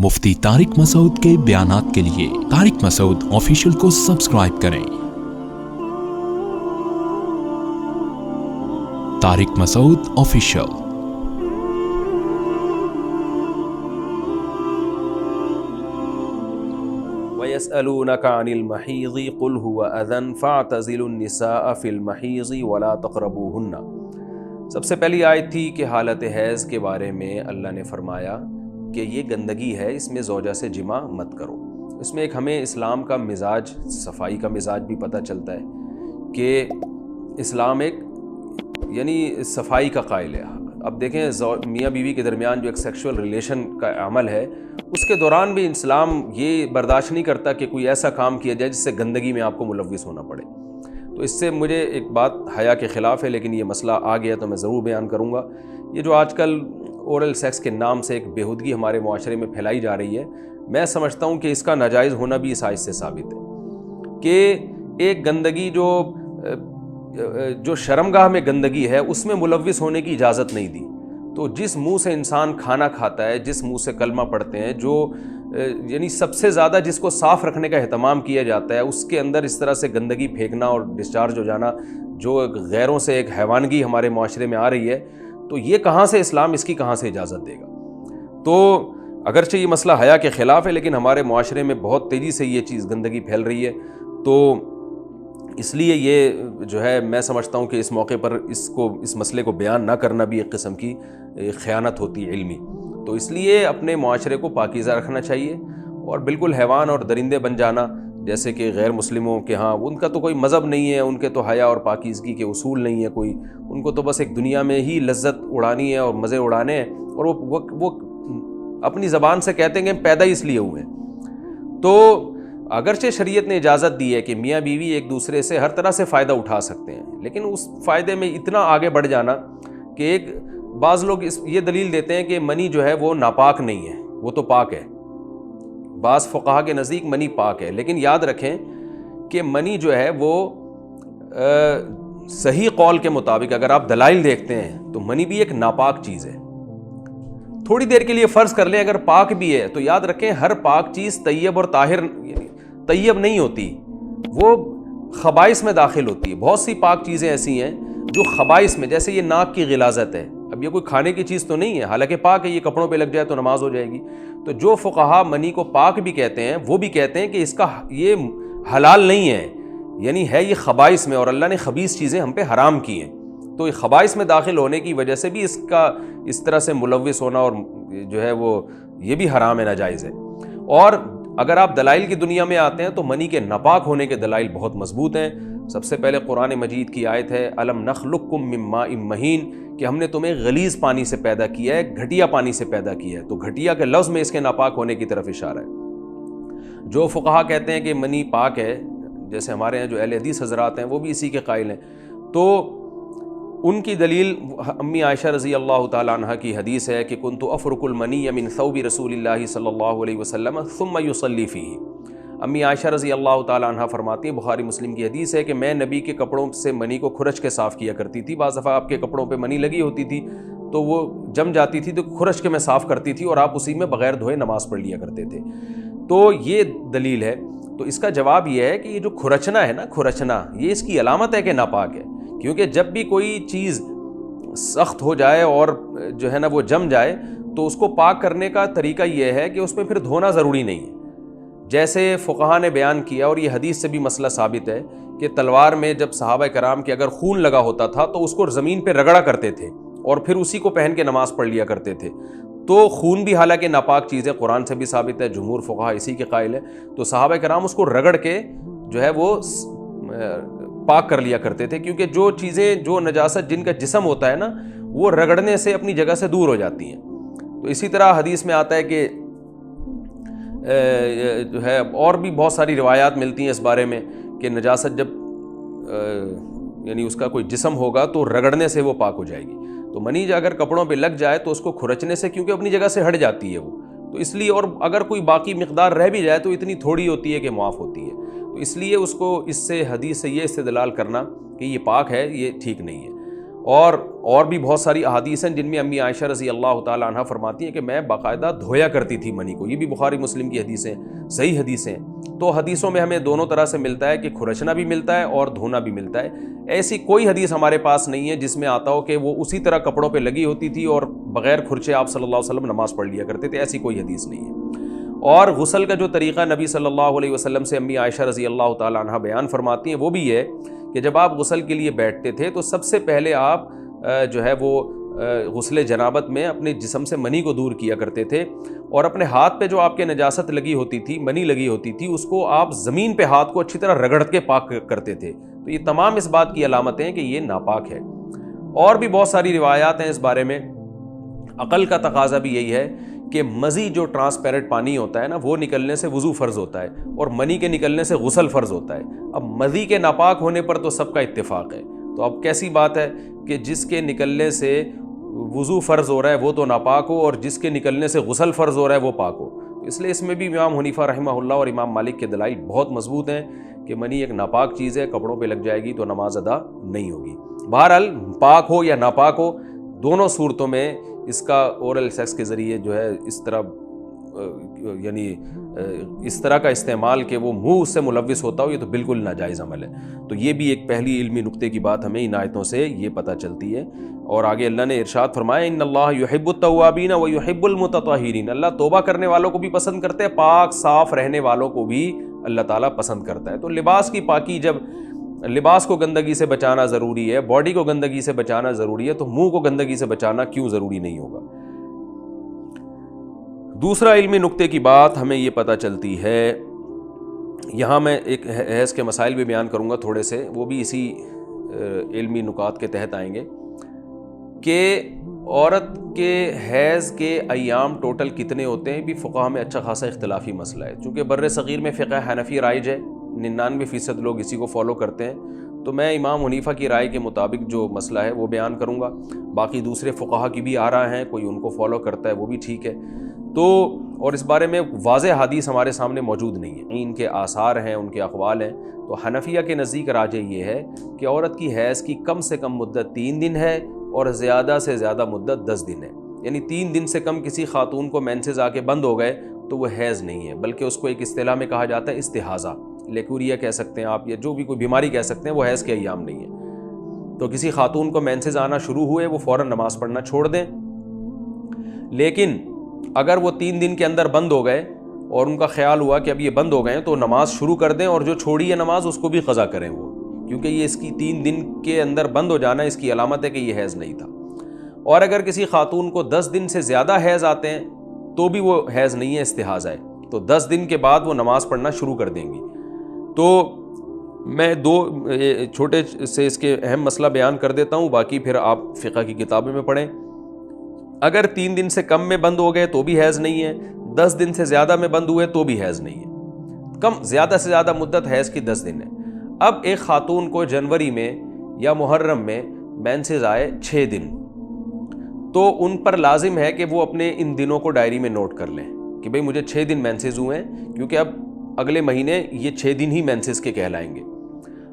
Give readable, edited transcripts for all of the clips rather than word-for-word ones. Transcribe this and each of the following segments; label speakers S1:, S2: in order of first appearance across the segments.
S1: مفتی طارق مسعود کے بیانات کے لیے طارق مسعود آفیشیل کو سبسکرائب کریں۔ طارق مسعود آفیشیل۔
S2: وَيَسْأَلُونَكَ عَنِ الْمَحِيضِ قُلْ هُوَ أَذًى فَاعْتَزِلُوا النِّسَاءَ فِي الْمَحِيضِ وَلَا تَقْرَبُوهُنَّ۔ سب سے پہلی آیت تھی کہ حالت حیض کے بارے میں اللہ نے فرمایا کہ یہ گندگی ہے، اس میں زوجہ سے جمع مت کرو۔ اس میں ایک ہمیں اسلام کا مزاج، صفائی کا مزاج بھی پتہ چلتا ہے کہ اسلام ایک یعنی صفائی کا قائل ہے۔ اب دیکھیں میاں بیوی کے درمیان جو ایک سیکشول ریلیشن کا عمل ہے، اس کے دوران بھی اسلام یہ برداشت نہیں کرتا کہ کوئی ایسا کام کیا جائے جس سے گندگی میں آپ کو ملوث ہونا پڑے۔ تو اس سے مجھے ایک بات حیا کے خلاف ہے، لیکن یہ مسئلہ آ گیا تو میں ضرور بیان کروں گا۔ یہ جو آج کل اورل سیکس کے نام سے ایک بےہودگی ہمارے معاشرے میں پھیلائی جا رہی ہے، میں سمجھتا ہوں کہ اس کا ناجائز ہونا بھی اس آیت سے ثابت ہے کہ ایک گندگی جو شرمگاہ میں گندگی ہے اس میں ملوث ہونے کی اجازت نہیں دی۔ تو جس منہ سے انسان کھانا کھاتا ہے، جس منہ سے کلمہ پڑھتے ہیں، جو یعنی سب سے زیادہ جس کو صاف رکھنے کا اہتمام کیا جاتا ہے، اس کے اندر اس طرح سے گندگی پھینکنا اور ڈسچارج ہو جانا، جو غیروں سے ایک حیوانگی ہمارے معاشرے میں آ رہی ہے، تو یہ کہاں سے اسلام اس کی کہاں سے اجازت دے گا؟ تو اگرچہ یہ مسئلہ حیا کے خلاف ہے، لیکن ہمارے معاشرے میں بہت تیزی سے یہ چیز گندگی پھیل رہی ہے۔ تو اس لیے یہ جو ہے میں سمجھتا ہوں کہ اس موقع پر اس مسئلے کو بیان نہ کرنا بھی ایک قسم کی خیانت ہوتی ہے علمی۔ تو اس لیے اپنے معاشرے کو پاکیزہ رکھنا چاہیے، اور بالکل حیوان اور درندے بن جانا جیسے کہ غیر مسلموں کے ہاں ان کا تو کوئی مذہب نہیں ہے، ان کے تو حیا اور پاکیزگی کے اصول نہیں ہے کوئی، ان کو تو بس ایک دنیا میں ہی لذت اڑانی ہے اور مزے اڑانے ہیں، اور وہ اپنی زبان سے کہتے ہیں کہ ہم پیدا ہی اس لیے ہوئے ہیں۔ تو اگرچہ شریعت نے اجازت دی ہے کہ میاں بیوی ایک دوسرے سے ہر طرح سے فائدہ اٹھا سکتے ہیں، لیکن اس فائدے میں اتنا آگے بڑھ جانا کہ بعض لوگ یہ دلیل دیتے ہیں کہ منی جو ہے وہ ناپاک نہیں ہے، وہ تو پاک ہے۔ بعض فقہا کے نزدیک منی پاک ہے، لیکن یاد رکھیں کہ منی جو ہے وہ صحیح قول کے مطابق اگر آپ دلائل دیکھتے ہیں تو منی بھی ایک ناپاک چیز ہے۔ تھوڑی دیر کے لیے فرض کر لیں اگر پاک بھی ہے، تو یاد رکھیں ہر پاک چیز طیب اور طاہر طیب نہیں ہوتی، وہ خبائث میں داخل ہوتی ہے۔ بہت سی پاک چیزیں ایسی ہیں جو خبائث میں، جیسے یہ ناک کی غلاظت ہے، اب یہ کوئی کھانے کی چیز تو نہیں ہے، حالانکہ پاک ہے، یہ کپڑوں پہ لگ جائے تو نماز ہو جائے گی۔ تو جو فقہا منی کو پاک بھی کہتے ہیں، وہ بھی کہتے ہیں کہ اس کا یہ حلال نہیں ہے، یعنی ہے یہ خبائث میں، اور اللہ نے خبیث چیزیں ہم پہ حرام کی ہیں۔ تو یہ خبائث میں داخل ہونے کی وجہ سے بھی اس کا اس طرح سے ملوث ہونا اور جو ہے وہ یہ بھی حرام ہے، ناجائز ہے۔ اور اگر آپ دلائل کی دنیا میں آتے ہیں تو منی کے ناپاک ہونے کے دلائل بہت مضبوط ہیں۔ سب سے پہلے قرآن مجید کی آیت ہے الم نخلقکم من ماء مہین، کہ ہم نے تمہیں غلیظ پانی سے پیدا کیا ہے، گھٹیا پانی سے پیدا کیا ہے۔ تو گھٹیا کے لفظ میں اس کے ناپاک ہونے کی طرف اشارہ ہے۔ جو فقہا کہتے ہیں کہ منی پاک ہے، جیسے ہمارے ہیں جو اہل حدیث حضرات ہیں وہ بھی اسی کے قائل ہیں، تو ان کی دلیل امی عائشہ رضی اللہ تعالیٰ عنہ کی حدیث ہے کہ کنت افرک المنی من ثوب رسول اللہ صلی اللہ علیہ وسلم ثم یصلی فیہ۔ امی عائشہ رضی اللہ تعالیٰ عنہ فرماتی ہیں، بخاری مسلم کی حدیث ہے کہ میں نبی کے کپڑوں سے منی کو کھرچ کے صاف کیا کرتی تھی۔ بعض دفعہ آپ کے کپڑوں پہ منی لگی ہوتی تھی تو وہ جم جاتی تھی تو کھرچ کے میں صاف کرتی تھی، اور آپ اسی میں بغیر دھوئے نماز پڑھ لیا کرتے تھے۔ تو یہ دلیل ہے۔ تو اس کا جواب یہ ہے کہ یہ جو کھرچنا ہے نا، کھرچنا یہ اس کی علامت ہے کہ ناپاک ہے، کیونکہ جب بھی کوئی چیز سخت ہو جائے اور جو ہے نا وہ جم جائے تو اس کو پاک کرنے کا طریقہ یہ ہے کہ اس میں پھر دھونا ضروری نہیں ہے۔ جیسے فقہا نے بیان کیا، اور یہ حدیث سے بھی مسئلہ ثابت ہے، کہ تلوار میں جب صحابہ کرام کے اگر خون لگا ہوتا تھا تو اس کو زمین پہ رگڑا کرتے تھے اور پھر اسی کو پہن کے نماز پڑھ لیا کرتے تھے۔ تو خون بھی حالانکہ ناپاک چیز ہے، قرآن سے بھی ثابت ہے، جمہور فقہا اسی کے قائل ہے، تو صحابہ کرام اس کو رگڑ کے جو ہے وہ پاک کر لیا کرتے تھے، کیونکہ جو چیزیں جو نجاست جن کا جسم ہوتا ہے نا وہ رگڑنے سے اپنی جگہ سے دور ہو جاتی ہیں۔ تو اسی طرح حدیث میں آتا ہے کہ جو ہے اور بھی بہت ساری روایات ملتی ہیں اس بارے میں کہ نجاست جب یعنی اس کا کوئی جسم ہوگا تو رگڑنے سے وہ پاک ہو جائے گی۔ تو منی اگر کپڑوں پہ لگ جائے تو اس کو کھرچنے سے، کیونکہ اپنی جگہ سے ہٹ جاتی ہے وہ، تو اس لیے، اور اگر کوئی باقی مقدار رہ بھی جائے تو اتنی تھوڑی ہوتی ہے کہ معاف ہوتی ہے، تو اس لیے اس کو اس سے حدیث سے یہ استدلال کرنا کہ یہ پاک ہے یہ ٹھیک نہیں ہے۔ اور بھی بہت ساری احادیث ہیں جن میں امی عائشہ رضی اللہ تعالی عنہ فرماتی ہیں کہ میں باقاعدہ دھویا کرتی تھی منی کو. یہ بھی بخاری مسلم کی حدیثیں، صحیح حدیثیں. تو حدیثوں میں ہمیں دونوں طرح سے ملتا ہے کہ کھرچنا بھی ملتا ہے اور دھونا بھی ملتا ہے. ایسی کوئی حدیث ہمارے پاس نہیں ہے جس میں آتا ہو کہ وہ اسی طرح کپڑوں پہ لگی ہوتی تھی اور بغیر کھرچے آپ صلی اللہ علیہ وسلم نماز پڑھ لیا کرتے تھے. ایسی کوئی حدیث نہیں ہے. اور غسل کا جو طریقہ نبی صلی اللہ علیہ وسلم سے امی عائشہ رضی اللہ تعالی عنہ بیان فرماتی ہیں وہ بھی ہے کہ جب آپ غسل کے لیے بیٹھتے تھے تو سب سے پہلے آپ جو ہے وہ غسل جنابت میں اپنے جسم سے منی کو دور کیا کرتے تھے، اور اپنے ہاتھ پہ جو آپ کے نجاست لگی ہوتی تھی، منی لگی ہوتی تھی، اس کو آپ زمین پہ ہاتھ کو اچھی طرح رگڑ کے پاک کرتے تھے. تو یہ تمام اس بات کی علامتیں ہیں کہ یہ ناپاک ہے. اور بھی بہت ساری روایات ہیں اس بارے میں. عقل کا تقاضا بھی یہی ہے کہ مزی جو ٹرانسپیرنٹ پانی ہوتا ہے نا، وہ نکلنے سے وضو فرض ہوتا ہے اور منی کے نکلنے سے غسل فرض ہوتا ہے. اب مزی کے ناپاک ہونے پر تو سب کا اتفاق ہے. تو اب کیسی بات ہے کہ جس کے نکلنے سے وضو فرض ہو رہا ہے وہ تو ناپاک ہو، اور جس کے نکلنے سے غسل فرض ہو رہا ہے وہ پاک ہو. اس لیے اس میں بھی امام حنیفہ رحمہ اللہ اور امام مالک کے دلائل بہت مضبوط ہیں کہ منی ایک ناپاک چیز ہے، کپڑوں پہ لگ جائے گی تو نماز ادا نہیں ہوگی. بہرحال پاک ہو یا ناپاک ہو، دونوں صورتوں میں اس کا اورل سیکس کے ذریعے جو ہے اس طرح یعنی اس طرح کا استعمال کہ وہ منہ اس سے ملوث ہوتا ہو، یہ تو بالکل ناجائز عمل ہے. تو یہ بھی ایک پہلی علمی نقطے کی بات ہمیں ان آیتوں سے یہ پتہ چلتی ہے. اور آگے اللہ نے ارشاد فرمایا ان اللہ یحب التوابین ویحب المتطہرین. اللہ توبہ کرنے والوں کو بھی پسند کرتے ہیں، پاک صاف رہنے والوں کو بھی اللہ تعالیٰ پسند کرتا ہے. تو لباس کی پاکی، جب لباس کو گندگی سے بچانا ضروری ہے، باڈی کو گندگی سے بچانا ضروری ہے، تو منہ کو گندگی سے بچانا کیوں ضروری نہیں ہوگا؟ دوسرا علمی نقطے کی بات ہمیں یہ پتہ چلتی ہے، یہاں میں ایک حیض کے مسائل بھی بیان کروں گا تھوڑے سے، وہ بھی اسی علمی نکات کے تحت آئیں گے، کہ عورت کے حیض کے ایام ٹوٹل کتنے ہوتے ہیں. بھی فقہا میں اچھا خاصا اختلافی مسئلہ ہے. چونکہ بر صغیر میں فقہ حنفی رائج ہے، 99% لوگ اسی کو فالو کرتے ہیں. تو میں امام حنیفہ کی رائے کے مطابق جو مسئلہ ہے وہ بیان کروں گا. باقی دوسرے فقہا کی بھی آراء ہیں، کوئی ان کو فالو کرتا ہے وہ بھی ٹھیک ہے. تو اور اس بارے میں واضح حدیث ہمارے سامنے موجود نہیں ہے، ان کے آثار ہیں، ان کے اقوال ہیں. تو حنفیہ کے نزدیک راجح یہ ہے کہ عورت کی حیض کی کم سے کم مدت 3 دن ہے اور زیادہ سے زیادہ مدت 10 دن ہے. یعنی 3 دن سے کم کسی خاتون کو مینسز آ کے بند ہو گئے تو وہ حیض نہیں ہے، بلکہ اس کو ایک اصطلاح میں کہا جاتا ہے استحاضہ، لیکوریا کہہ سکتے ہیں آپ، یا جو بھی کوئی بیماری کہہ سکتے ہیں، وہ حیض کے ایام نہیں ہے. تو کسی خاتون کو مینسز آنا شروع ہوئے وہ فوراً نماز پڑھنا چھوڑ دیں. لیکن اگر وہ 3 دن کے اندر بند ہو گئے اور ان کا خیال ہوا کہ اب یہ بند ہو گئے ہیں تو نماز شروع کر دیں، اور جو چھوڑی ہے نماز اس کو بھی قضا کریں وہ، کیونکہ یہ اس کی 3 دن کے اندر بند ہو جانا اس کی علامت ہے کہ یہ حیض نہیں تھا. اور اگر کسی خاتون کو 10 دن سے زیادہ حیض آتے ہیں تو بھی وہ حیض نہیں ہے، استحاضہ ہے. تو 10 دن کے بعد وہ نماز پڑھنا شروع کر دیں گی. تو میں 2 چھوٹے سے اس کے اہم مسئلہ بیان کر دیتا ہوں، باقی پھر آپ فقہ کی کتابیں میں پڑھیں. اگر 3 دن سے کم میں بند ہو گئے تو بھی حیض نہیں ہے، 10 دن سے زیادہ میں بند ہوئے تو بھی حیض نہیں ہے. کم زیادہ سے زیادہ مدت حیض کی 10 دن ہے. اب ایک خاتون کو جنوری میں یا محرم میں مینسز آئے 6 دن، تو ان پر لازم ہے کہ وہ اپنے ان دنوں کو ڈائری میں نوٹ کر لیں کہ بھئی مجھے 6 دن مینسز ہوئے ہیں، کیونکہ اب اگلے مہینے یہ 6 دن ہی مینسز کے کہلائیں گے.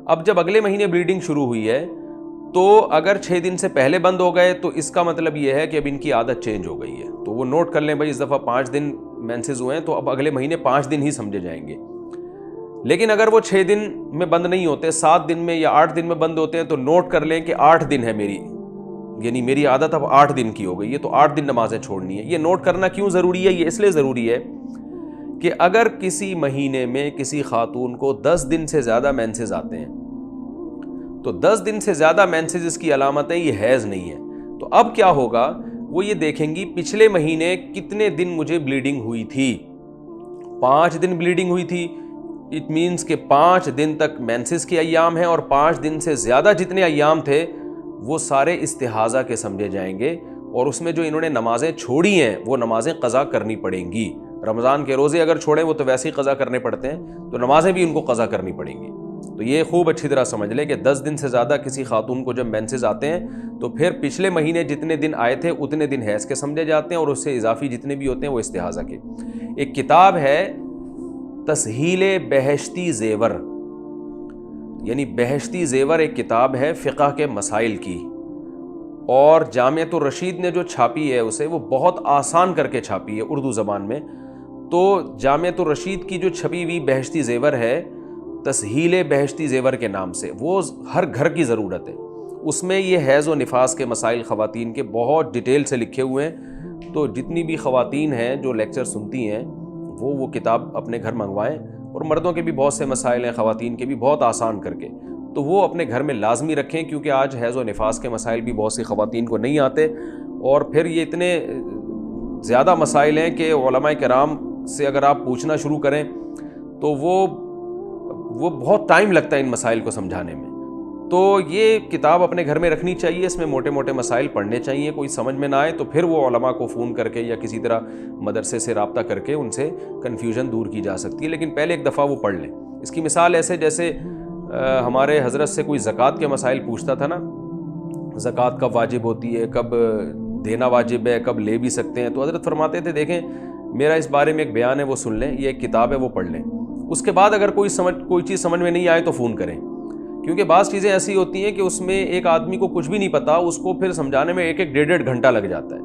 S2: اب جب اگلے مہینے بلیڈنگ شروع ہوئی ہے تو اگر 6 دن سے پہلے بند ہو گئے تو اس کا مطلب یہ ہے کہ اب ان کی عادت چینج ہو گئی ہے. تو وہ نوٹ کر لیں بھائی اس دفعہ 5 دن مینسز ہوئے ہیں تو اب اگلے مہینے 5 دن ہی سمجھے جائیں گے. لیکن اگر وہ 6 دن میں بند نہیں ہوتے، 7 دن میں یا 8 دن میں بند ہوتے ہیں تو نوٹ کر لیں کہ 8 دن ہے میری، یعنی میری عادت اب 8 دن کی ہو گئی ہے تو 8 دن نمازیں چھوڑنی ہے. یہ نوٹ کرنا کیوں ضروری ہے؟ یہ اس لیے ضروری ہے کہ اگر کسی مہینے میں کسی خاتون کو 10 دن سے زیادہ مینسز آتے ہیں تو 10 دن سے زیادہ مینسز اس کی علامت ہے یہ حیض نہیں ہے. تو اب کیا ہوگا، وہ یہ دیکھیں گی پچھلے مہینے کتنے دن مجھے بلیڈنگ ہوئی تھی. 5 دن بلیڈنگ ہوئی تھی، اٹ مینس کہ 5 دن تک مینسز کے ایام ہیں، اور 5 دن سے زیادہ جتنے ایام تھے وہ سارے استحاضہ کے سمجھے جائیں گے، اور اس میں جو انہوں نے نمازیں چھوڑی ہیں وہ نمازیں قضا کرنی پڑیں گی. رمضان کے روزے اگر چھوڑیں وہ تو ویسے ہی قضا کرنے پڑتے ہیں، تو نمازیں بھی ان کو قضا کرنی پڑیں گی. تو یہ خوب اچھی طرح سمجھ لیں کہ 10 دن سے زیادہ کسی خاتون کو جب مینسز آتے ہیں تو پھر پچھلے مہینے جتنے دن آئے تھے اتنے دن حیض کے سمجھے جاتے ہیں، اور اس سے اضافی جتنے بھی ہوتے ہیں وہ استحاضہ کے. ایک کتاب ہے تسہیل بہشتی زیور، یعنی بہشتی زیور ایک کتاب ہے فقہ کے مسائل کی، اور جامعۃ الرشید نے جو چھاپی ہے اسے وہ بہت آسان کر کے چھاپی ہے اردو زبان میں. تو جامعۃ الرشید کی جو چھپی ہوئی بہشتی زیور ہے تسہیل بہشتی زیور کے نام سے، وہ ہر گھر کی ضرورت ہے. اس میں یہ حیض و نفاس کے مسائل خواتین کے بہت ڈیٹیل سے لکھے ہوئے ہیں. تو جتنی بھی خواتین ہیں جو لیکچر سنتی ہیں وہ کتاب اپنے گھر منگوائیں. اور مردوں کے بھی بہت سے مسائل ہیں، خواتین کے بھی بہت آسان کر کے، تو وہ اپنے گھر میں لازمی رکھیں، کیونکہ آج حیض و نفاس کے مسائل بھی بہت سی خواتین کو نہیں آتے. اور پھر یہ اتنے زیادہ مسائل ہیں کہ علماء کرام سے اگر آپ پوچھنا شروع کریں تو وہ بہت ٹائم لگتا ہے ان مسائل کو سمجھانے میں. تو یہ کتاب اپنے گھر میں رکھنی چاہیے. اس میں موٹے موٹے مسائل پڑھنے چاہیے. کوئی سمجھ میں نہ آئے تو پھر وہ علماء کو فون کر کے یا کسی طرح مدرسے سے رابطہ کر کے ان سے کنفیوژن دور کی جا سکتی ہے، لیکن پہلے ایک دفعہ وہ پڑھ لیں. اس کی مثال ایسے جیسے ہمارے حضرت سے کوئی زکوٰۃ کے مسائل پوچھتا تھا نا، زکوٰۃ کب واجب ہوتی ہے، کب دینا واجب ہے، کب لے بھی سکتے ہیں، تو حضرت فرماتے تھے دیکھیں میرا اس بارے میں ایک بیان ہے وہ سن لیں، یہ ایک کتاب ہے وہ پڑھ لیں. اس کے بعد اگر کوئی چیز سمجھ میں نہیں آئے تو فون کریں، کیونکہ بعض چیزیں ایسی ہوتی ہیں کہ اس میں ایک آدمی کو کچھ بھی نہیں پتا، اس کو پھر سمجھانے میں ایک ڈیڑھ گھنٹہ لگ جاتا ہے.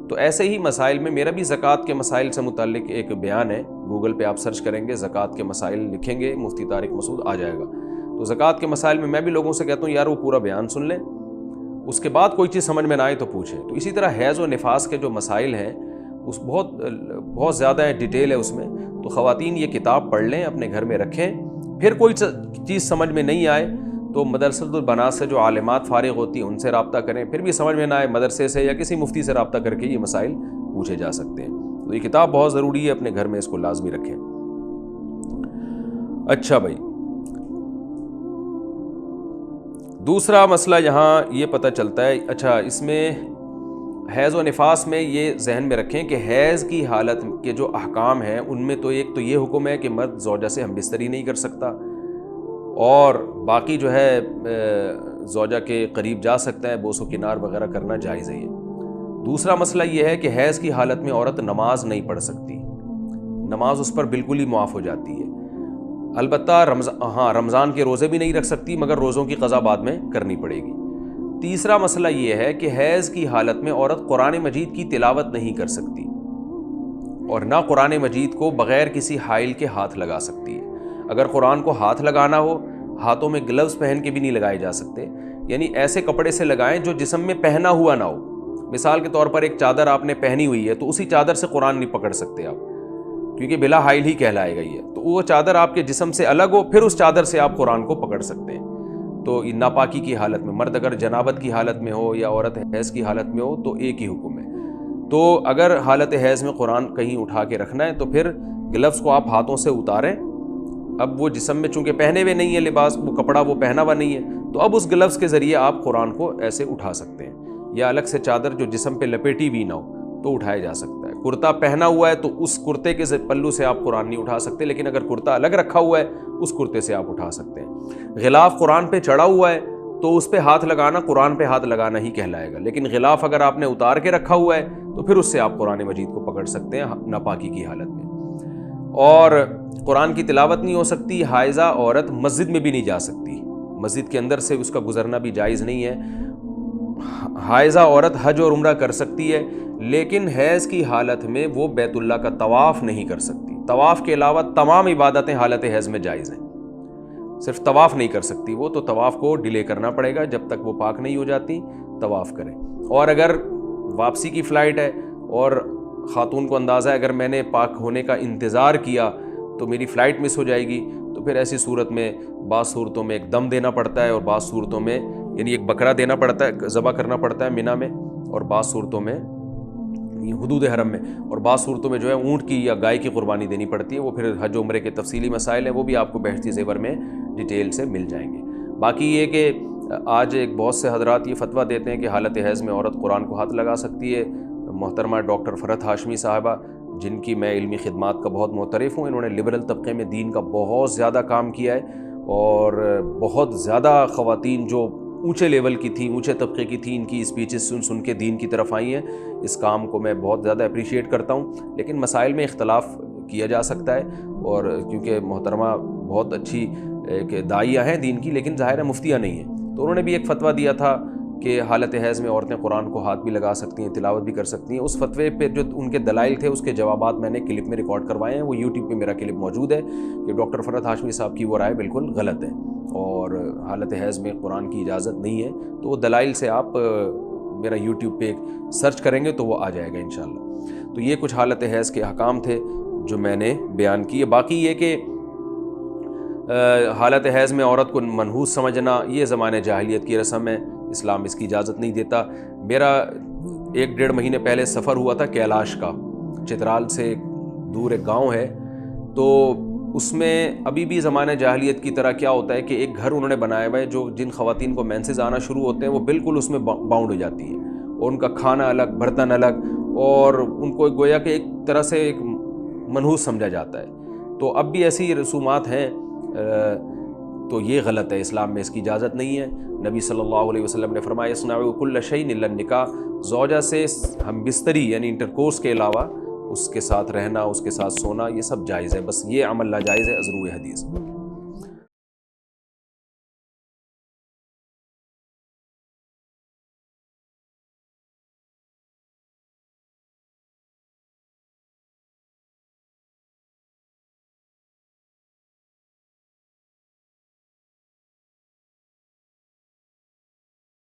S2: تو ایسے ہی مسائل میں میرا بھی زکوٰۃ کے مسائل سے متعلق ایک بیان ہے، گوگل پہ آپ سرچ کریں گے زکوٰۃ کے مسائل لکھیں گے مفتی طارق مسعود آ جائے گا. تو زکوٰۃ کے مسائل میں بھی لوگوں سے کہتا ہوں یار وہ پورا بیان سن لیں، اس کے بعد کوئی چیز سمجھ میں نہ آئے تو پوچھیں. تو اسی طرح حیض و نفاس کے جو مسائل ہیں اس بہت زیادہ ڈیٹیل ہے اس میں. تو خواتین یہ کتاب پڑھ لیں، اپنے گھر میں رکھیں. پھر کوئی چیز سمجھ میں نہیں آئے تو مدرسۃ البنات سے جو عالمات فارغ ہوتی ہیں ان سے رابطہ کریں. پھر بھی سمجھ میں نہ آئے مدرسے سے یا کسی مفتی سے رابطہ کر کے یہ مسائل پوچھے جا سکتے ہیں. تو یہ کتاب بہت ضروری ہے، اپنے گھر میں اس کو لازمی رکھیں. اچھا بھائی، دوسرا مسئلہ یہاں یہ پتہ چلتا ہے، اچھا اس میں حیض و نفاس میں یہ ذہن میں رکھیں کہ حیض کی حالت کے جو احکام ہیں ان میں تو ایک تو یہ حکم ہے کہ مرد زوجہ سے ہم بستری نہیں کر سکتا، اور باقی جو ہے زوجہ کے قریب جا سکتا ہے، بوس و کنار وغیرہ کرنا جائز ہے. دوسرا مسئلہ یہ ہے کہ حیض کی حالت میں عورت نماز نہیں پڑھ سکتی، نماز اس پر بالکل ہی معاف ہو جاتی ہے. البتہ رمضان کے روزے بھی نہیں رکھ سکتی، مگر روزوں کی قضا بعد میں کرنی پڑے گی. تیسرا مسئلہ یہ ہے کہ حیض کی حالت میں عورت قرآن مجید کی تلاوت نہیں کر سکتی، اور نہ قرآن مجید کو بغیر کسی حائل کے ہاتھ لگا سکتی ہے. اگر قرآن کو ہاتھ لگانا ہو، ہاتھوں میں گلوز پہن کے بھی نہیں لگائے جا سکتے، یعنی ایسے کپڑے سے لگائیں جو جسم میں پہنا ہوا نہ ہو. مثال کے طور پر ایک چادر آپ نے پہنی ہوئی ہے تو اسی چادر سے قرآن نہیں پکڑ سکتے آپ، کیونکہ بلا حائل ہی کہلائے گا یہ. تو وہ چادر آپ کے جسم سے الگ ہو، پھر اس چادر سے آپ قرآن کو پکڑ سکتے ہیں. تو ناپاکی کی حالت میں، مرد اگر جنابت کی حالت میں ہو یا عورت حیض کی حالت میں ہو تو ایک ہی حکم ہے. تو اگر حالت حیض میں قرآن کہیں اٹھا کے رکھنا ہے تو پھر گلوز کو آپ ہاتھوں سے اتاریں. اب وہ جسم میں چونکہ پہنے ہوئے نہیں ہے لباس، وہ کپڑا وہ پہنا ہوا نہیں ہے، تو اب اس گلوز کے ذریعے آپ قرآن کو ایسے اٹھا سکتے ہیں. یا الگ سے چادر جو جسم پہ لپیٹی بھی نہ ہو تو اٹھایا جا سکتا ہے. کرتا پہنا ہوا ہے تو اس کرتے کے پلو سے آپ قرآن نہیں اٹھا سکتے، لیکن اگر کرتا الگ رکھا ہوا ہے اس کرتے سے آپ اٹھا سکتے ہیں. غلاف قرآن پہ چڑھا ہوا ہے تو اس پہ ہاتھ لگانا قرآن پہ ہاتھ لگانا ہی کہلائے گا، لیکن غلاف اگر آپ نے اتار کے رکھا ہوا ہے تو پھر اس سے آپ قرآن مجید کو پکڑ سکتے ہیں ناپاکی کی حالت میں. اور قرآن کی تلاوت نہیں ہو سکتی. حائضہ عورت مسجد میں بھی نہیں جا سکتی، مسجد کے اندر سے اس کا گزرنا بھی جائز نہیں ہے. حائضہ عورت حج اور عمرہ کر سکتی ہے، لیکن حیض کی حالت میں وہ بیت اللہ کا طواف نہیں کر سکتی. طواف کے علاوہ تمام عبادتیں حالت حیض میں جائز ہیں، صرف طواف نہیں کر سکتی وہ. تو طواف کو ڈیلے کرنا پڑے گا، جب تک وہ پاک نہیں ہو جاتی طواف کریں. اور اگر واپسی کی فلائٹ ہے اور خاتون کو اندازہ ہے اگر میں نے پاک ہونے کا انتظار کیا تو میری فلائٹ مس ہو جائے گی، تو پھر ایسی صورت میں بعض صورتوں میں ایک دم دینا پڑتا ہے، اور بعض صورتوں میں یعنی ایک بکرا دینا پڑتا ہے، ذبح کرنا پڑتا ہے مینا میں، اور بعض صورتوں میں حدود حرم میں، اور بعض صورتوں میں جو ہے اونٹ کی یا گائے کی قربانی دینی پڑتی ہے. وہ پھر حج و عمرے کے تفصیلی مسائل ہیں، وہ بھی آپ کو بہشتی زیور میں ڈیٹیل سے مل جائیں گے. باقی یہ کہ آج ایک بہت سے حضرات یہ فتویٰ دیتے ہیں کہ حالت حیض میں عورت قرآن کو ہاتھ لگا سکتی ہے. محترمہ ڈاکٹر فرحت ہاشمی صاحبہ، جن کی میں علمی خدمات کا بہت معترف ہوں، انہوں نے لبرل طبقے میں دین کا بہت زیادہ کام کیا ہے، اور بہت زیادہ خواتین جو اونچے لیول کی تھیں، اونچے طبقے کی تھیں، ان کی اسپیچز سن کے دین کی طرف آئی ہیں. اس کام کو میں بہت زیادہ اپریشیٹ کرتا ہوں، لیکن مسائل میں اختلاف کیا جا سکتا ہے. اور کیونکہ محترمہ بہت اچھی ایک داعیہ ہیں دین کی، لیکن ظاہر ہے مفتیہ نہیں ہیں، تو انہوں نے بھی ایک فتویٰ دیا تھا کہ حالت حیض میں عورتیں قرآن کو ہاتھ بھی لگا سکتی ہیں، تلاوت بھی کر سکتی ہیں، اس فتوے پہ جو ان کے دلائل تھے اس کے جوابات میں نے کلپ میں ریکارڈ کروائے ہیں، وہ یوٹیوب پہ میرا کلپ موجود ہے کہ ڈاکٹر فرحت ہاشمی صاحب کی وہ رائے بالکل غلط ہے اور حالت حیض میں قرآن کی اجازت نہیں ہے۔ تو وہ دلائل سے آپ میرا یوٹیوب پہ سرچ کریں گے تو وہ آ جائے گا انشاءاللہ۔ تو یہ کچھ حالت حیض کے احکام تھے جو میں نے بیان کیے۔ باقی یہ کہ حالت حیض میں عورت کو منحوس سمجھنا یہ زمانے جاہلیت کی رسم ہے، اسلام اس کی اجازت نہیں دیتا۔ میرا 1-1.5 مہینے پہلے سفر ہوا تھا کیلاش کا، چترال سے دور ایک گاؤں ہے، تو اس میں ابھی بھی زمانہ جاہلیت کی طرح کیا ہوتا ہے کہ ایک گھر انہوں نے بنایا ہوا ہے جو جن خواتین کو مینسز آنا شروع ہوتے ہیں وہ بالکل اس میں باؤنڈ ہو جاتی ہیں، اور ان کا کھانا الگ، برتن الگ، اور ان کو گویا کہ ایک طرح سے ایک منحوس سمجھا جاتا ہے۔ تو اب بھی ایسی رسومات ہیں، تو یہ غلط ہے، اسلام میں اس کی اجازت نہیں ہے۔ نبی صلی اللہ علیہ وسلم نے فرمایا اصنعوا کل شیء الا النکاح، زوجہ سے ہم بستری یعنی انٹرکورس کے علاوہ اس کے ساتھ رہنا، اس کے ساتھ سونا، یہ سب جائز ہے، بس یہ عمل ناجائز ہے ازرو حدیث۔